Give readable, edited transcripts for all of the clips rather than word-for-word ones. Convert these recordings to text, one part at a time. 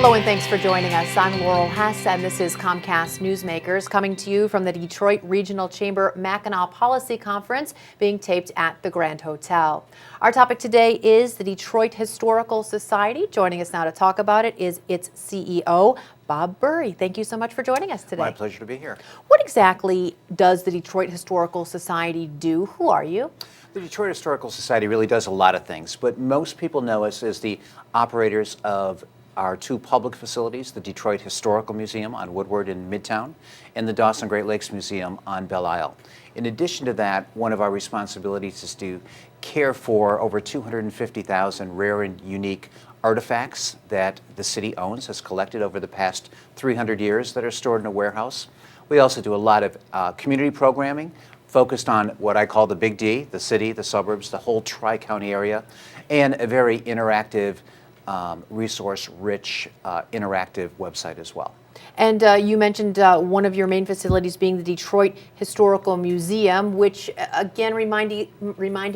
Hello and thanks for joining us. I'm Laurel Hess and this is Comcast Newsmakers coming to you from the Detroit Regional Chamber Mackinac Policy Conference being taped at the Grand Hotel. Our topic today is the Detroit Historical Society. Joining us now to talk about it is its CEO, Bob Burry. Thank you so much for joining us today. My pleasure to be here. What exactly does the Detroit Historical Society do? Who are you? The Detroit Historical Society really does a lot of things, but most people know us as the operators of our two public facilities, the Detroit Historical Museum on Woodward in Midtown and the Dawson Great Lakes Museum on Belle Isle. In addition to that, one of our responsibilities is to care for over 250,000 rare and unique artifacts that the city owns, has collected over the past 300 years that are stored in a warehouse. We also do a lot of community programming focused on what I call the Big D, the city, the suburbs, the whole Tri-County area, and a very interactive, resource-rich, interactive website as well. And you mentioned one of your main facilities being the Detroit Historical Museum, which again remind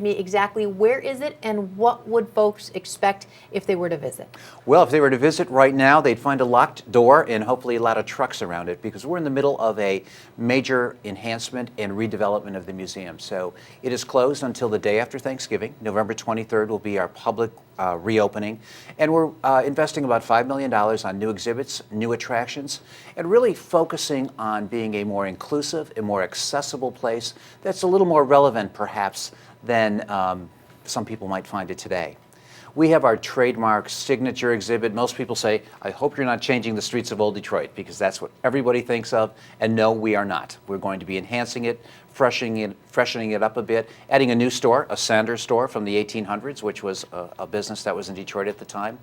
me exactly where is it and what would folks expect if they were to visit? Well, if they were to visit right now, they'd find a locked door and hopefully a lot of trucks around it because we're in the middle of a major enhancement and redevelopment of the museum. So it is closed until the day after Thanksgiving. November 23rd will be our public reopening, and we're investing about $5 million on new exhibits, new attractions, and really focusing on being a more inclusive and more accessible place that's a little more relevant perhaps than some people might find it today. We have our Trademark signature exhibit. Most people say, I hope you're not changing the streets of Old Detroit, because that's what everybody thinks of, and no, we are not. We're going to be enhancing it, freshening it up a bit, adding a new store, a Sanders store from the 1800s, which was a business that was in Detroit at the time.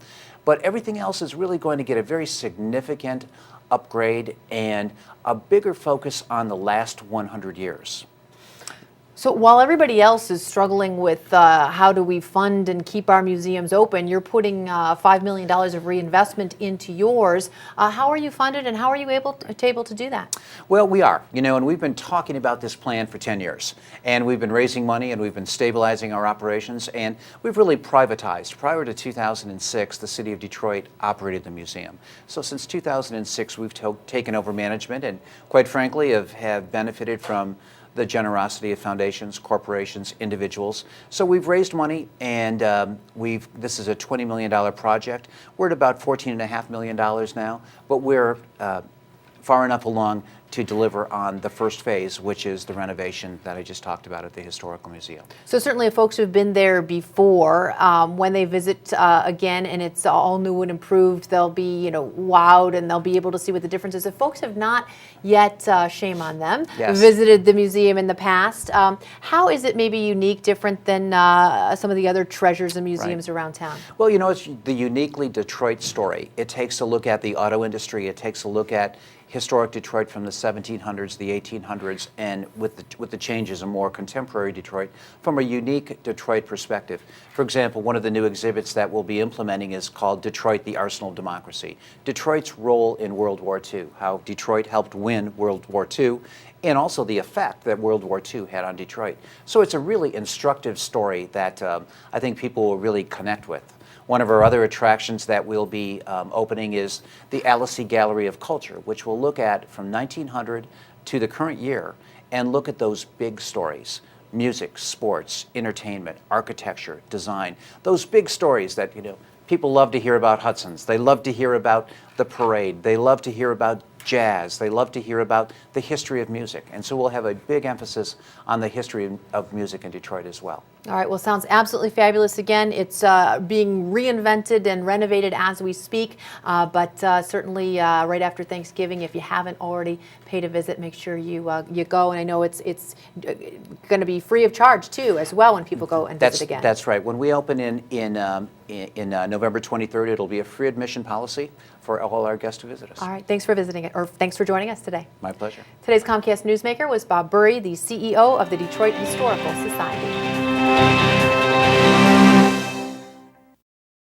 But everything else is really going to get a very significant upgrade and a bigger focus on the last 100 years. So while everybody else is struggling with how do we fund and keep our museums open, you're putting $5 million of reinvestment into yours. How are you funded and how are you able to do that? Well, we are, and we've been talking about this plan for 10 years. And we've been raising money and we've been stabilizing our operations, and we've really privatized. Prior to 2006, the city of Detroit operated the museum. So since 2006, we've taken over management and, quite frankly, have benefited from the generosity of foundations, corporations, individuals. So we've raised money, and this is a $20 million project. We're at about $14.5 million now, but we're far enough along to deliver on the first phase, which is the renovation that I just talked about at the Historical Museum. So certainly if folks who've been there before, when they visit again and it's all new and improved, they'll be wowed and they'll be able to see what the difference is. If folks have not yet, shame on them, yes, visited the museum in the past, how is it maybe unique, different than some of the other treasures and museums around town? Well, it's the uniquely Detroit story. It takes a look at the auto industry. It takes a look at historic Detroit from the 1700s, the 1800s, and with the changes, a more contemporary Detroit from a unique Detroit perspective. For example, one of the new exhibits that we'll be implementing is called Detroit, the Arsenal of Democracy. Detroit's role in World War II, how Detroit helped win World War II, and also the effect that World War II had on Detroit. So it's a really instructive story that I think people will really connect with. One of our other attractions that we'll be opening is the Elysee Gallery of Culture, which will look at from 1900 to the current year and look at those big stories: music, sports, entertainment, architecture, design. Those big stories that people love to hear about Hudson's. They love to hear about the parade. They love to hear about jazz. They love to hear about the history of music. And so we'll have a big emphasis on the history of music in Detroit as well. All right, well, sounds absolutely fabulous. Again, it's being reinvented and renovated as we speak, but certainly right after Thanksgiving, if you haven't already paid a visit, make sure you go. And I know it's going to be free of charge, too, as well, when people go and visit again. That's right. When we open in November 23rd, it'll be a free admission policy for all our guests to visit us. All right, thanks for visiting, or thanks for joining us today. My pleasure. Today's Comcast Newsmaker was Bob Burry, the CEO of the Detroit Historical Society.